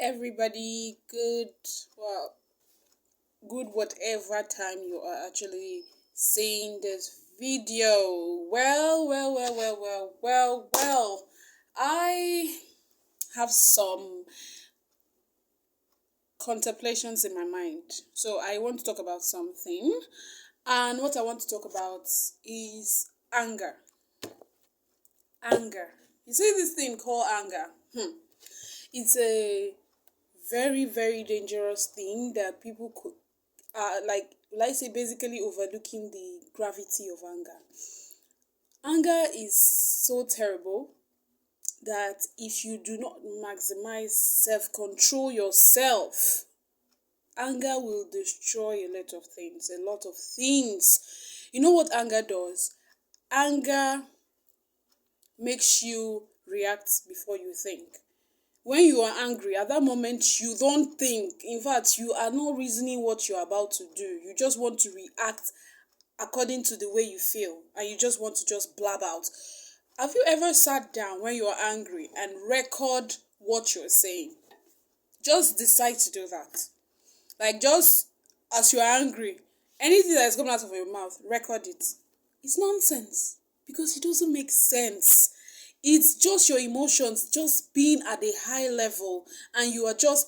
Everybody. Good whatever time you are actually seeing this video. Well. I have some contemplations in my mind. So I want to talk about something. And what I want to talk about is anger. Anger. You see this thing called anger? It's a very, very dangerous thing that people could say basically overlooking the gravity of anger. Anger is so terrible that if you do not maximize self-control yourself, anger will destroy a lot of things. You know what anger does? Anger makes you react before you think. When you are angry, at that moment, you don't think. In fact, you are not reasoning what you're about to do. You just want to react according to the way you feel, and you just want to just blab out. Have you ever sat down when you are angry and record what you're saying? Just decide to do that. Like, just as you're angry, anything that is coming out of your mouth, record it. It's nonsense because it doesn't make sense. It's just your emotions just being at a high level and you are just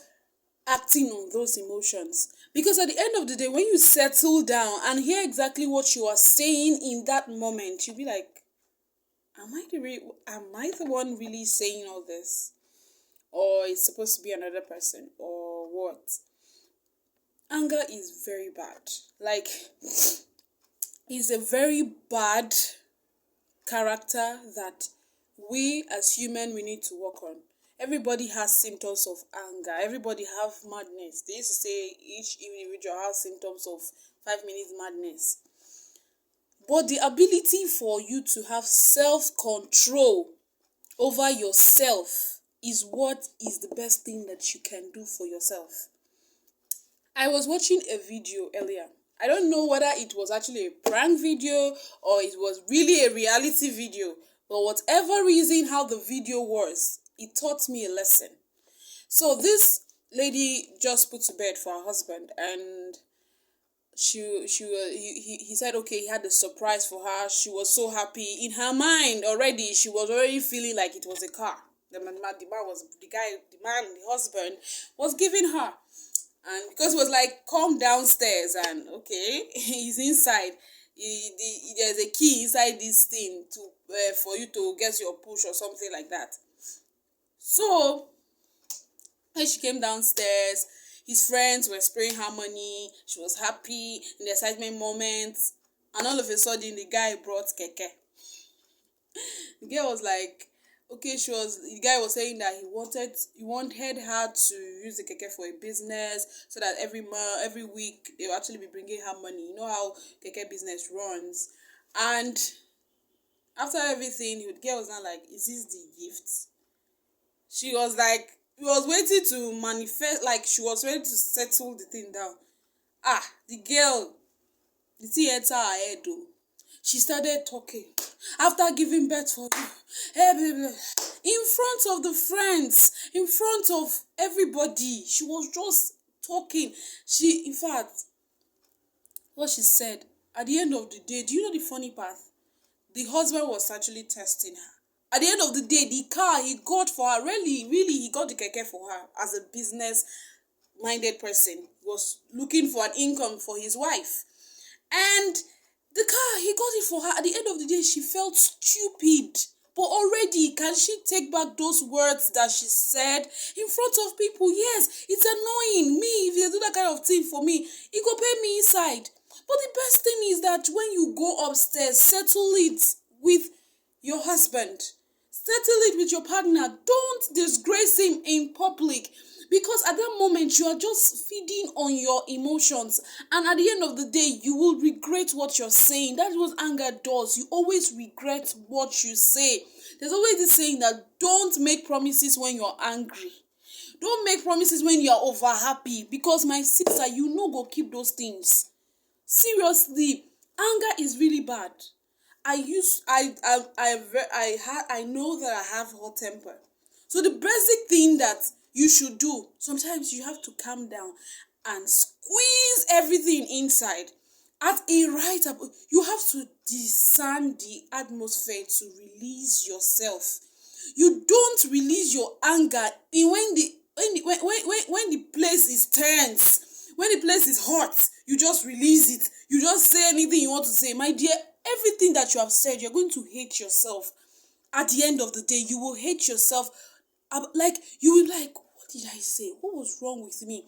acting on those emotions. Because at the end of the day, when you settle down and hear exactly what you are saying in that moment, you'll be like, am I the one really saying all this? Or it's supposed to be another person? Or what? Anger is very bad. Like, it's a very bad character that we as human we need to work on. Everybody has symptoms of anger. Everybody have madness. They used to say each individual has symptoms of 5 minutes madness. But the ability for you to have self-control over yourself is what is the best thing that you can do for yourself. I was watching a video earlier. I don't know whether it was actually a prank video or it was really a reality video. But whatever reason how the video was, it taught me a lesson. So this lady just put to bed for her husband, and he said okay, he had a surprise for her. She was so happy. In her mind already, she was already feeling like it was a car. The husband was giving her. And because it was like, come downstairs, and okay, he's inside. There's a key inside this thing to for you to get your push or something like that. So when she came downstairs, his friends were spraying her money. She was happy in the excitement moment, and all of a sudden the guy brought keke. The girl was like, okay, the guy was saying that he wanted her to use the keke for a business, so that every week they will actually be bringing her money. You know how keke business runs. And after everything, the girl was not like, is this the gift? She was like, he was waiting to manifest, like she was ready to settle the thing down. The girl, the thing entered her head though. She started talking. After giving birth for you, in front of the friends, in front of everybody, she was just talking. In fact, what she said, at the end of the day, do you know the funny part? The husband was actually testing her. At the end of the day, the car he got for her, really, he got the keke for her as a business-minded person. He was looking for an income for his wife. And the car, he got it for her. At the end of the day, she felt stupid. But already, can she take back those words that she said in front of people? Yes, it's annoying. Me, if they do that kind of thing for me, it go pay me inside. But the best thing is that when you go upstairs, settle it with your husband. Settle it with your partner. Don't disgrace him in public. Because at that moment, you are just feeding on your emotions. And at the end of the day, you will regret what you're saying. That's what anger does. You always regret what you say. There's always this saying that don't make promises when you're angry. Don't make promises when you're over happy. Because my sister, you no go keep those things. Seriously, anger is really bad. I know that I have hot temper. So the basic thing that you should do. Sometimes you have to calm down and squeeze everything inside. At a right, you have to discern the atmosphere to release yourself. You don't release your anger in when the place is tense, when the place is hot. You just release it. You just say anything you want to say. My dear, everything that you have said, you're going to hate yourself. At the end of the day, you will hate yourself. Like, you will be like, what did I say? What was wrong with me?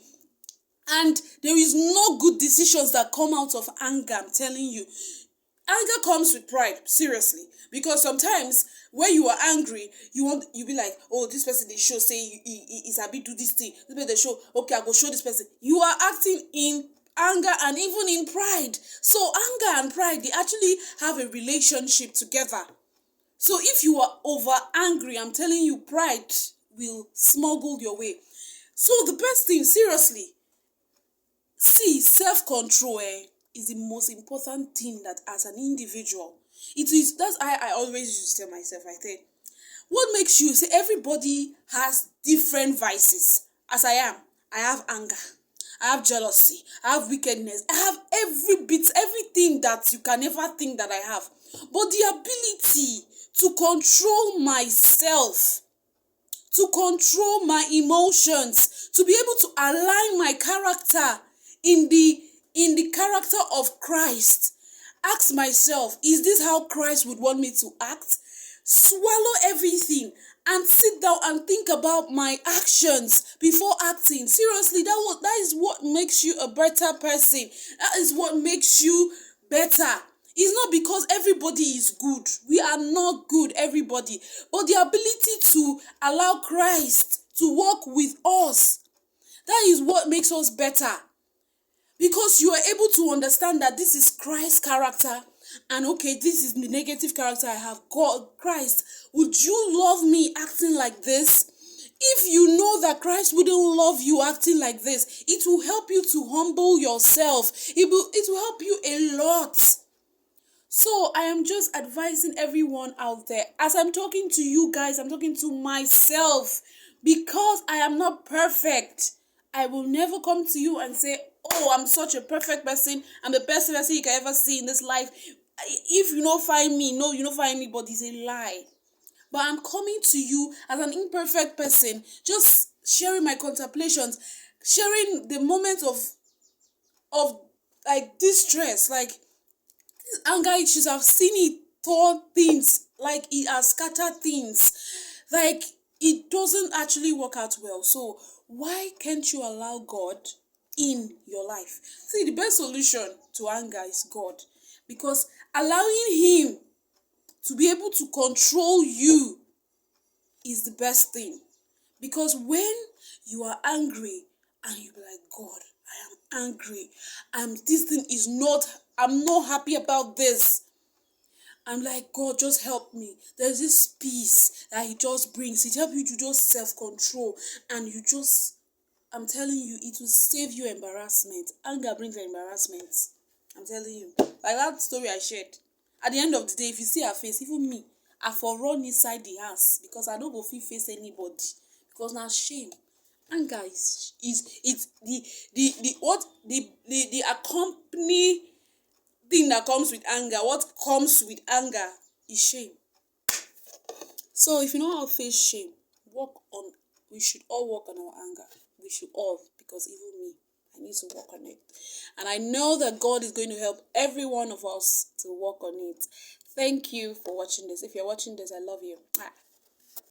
And there is no good decisions that come out of anger, I'm telling you. Anger comes with pride, seriously. Because sometimes when you are angry, you be like, oh, this person they show say is a bit do this thing. This person they show, okay, I go show this person. You are acting in anger and even in pride. So anger and pride, they actually have a relationship together. So if you are over angry, I'm telling you, pride will smuggle your way. So the best thing, seriously, see, self-control is the most important thing that as an individual, it is. That's I always used to tell myself, I think, what makes you, say, everybody has different vices. As I am, I have anger, I have jealousy, I have wickedness, I have everything that you can ever think that I have. But the ability to control myself, to control my emotions, to be able to align my character in the character of Christ. Ask myself, is this how Christ would want me to act? Swallow everything and sit down and think about my actions before acting. Seriously, that is what makes you a better person. That is what makes you better. It's not because everybody is good. We are not good, everybody. But the ability to allow Christ to walk with us, that is what makes us better. Because you are able to understand that this is Christ's character, and okay, this is the negative character I have. God, Christ, would you love me acting like this? If you know that Christ wouldn't love you acting like this, it will help you to humble yourself. It will help you a lot. So I am just advising everyone out there. As I'm talking to you guys, I'm talking to myself, because I am not perfect. I will never come to you and say, oh, I'm such a perfect person. I'm the best person you can ever see in this life. If you don't find me, no, you don't find me, but it's a lie. But I'm coming to you as an imperfect person, just sharing my contemplations, sharing the moments of like distress, like anger issues. I've seen it turn things, like it has scattered things, like it doesn't actually work out well. So why can't you allow God in your life? See, the best solution to anger is God, because allowing Him to be able to control you is the best thing. Because when you are angry and you be like, God, I am angry, this thing is not, I'm not happy about this. I'm like, God, just help me. There's this peace that He just brings. It helps you to just self-control, and you just, I'm telling you, it will save you embarrassment. Anger brings embarrassment. I'm telling you. Like that story I shared. At the end of the day, if you see her face, even me, I for run inside the house, because I don't go feel face anybody. Because now shame. Anger is it's the accompany thing that comes with anger. What comes with anger is shame. So if you know how to face shame, we should all work on our anger. We should all, because even me, I need to work on it. And I know that God is going to help every one of us to work on it. Thank you for watching this. If you're watching this, I love you.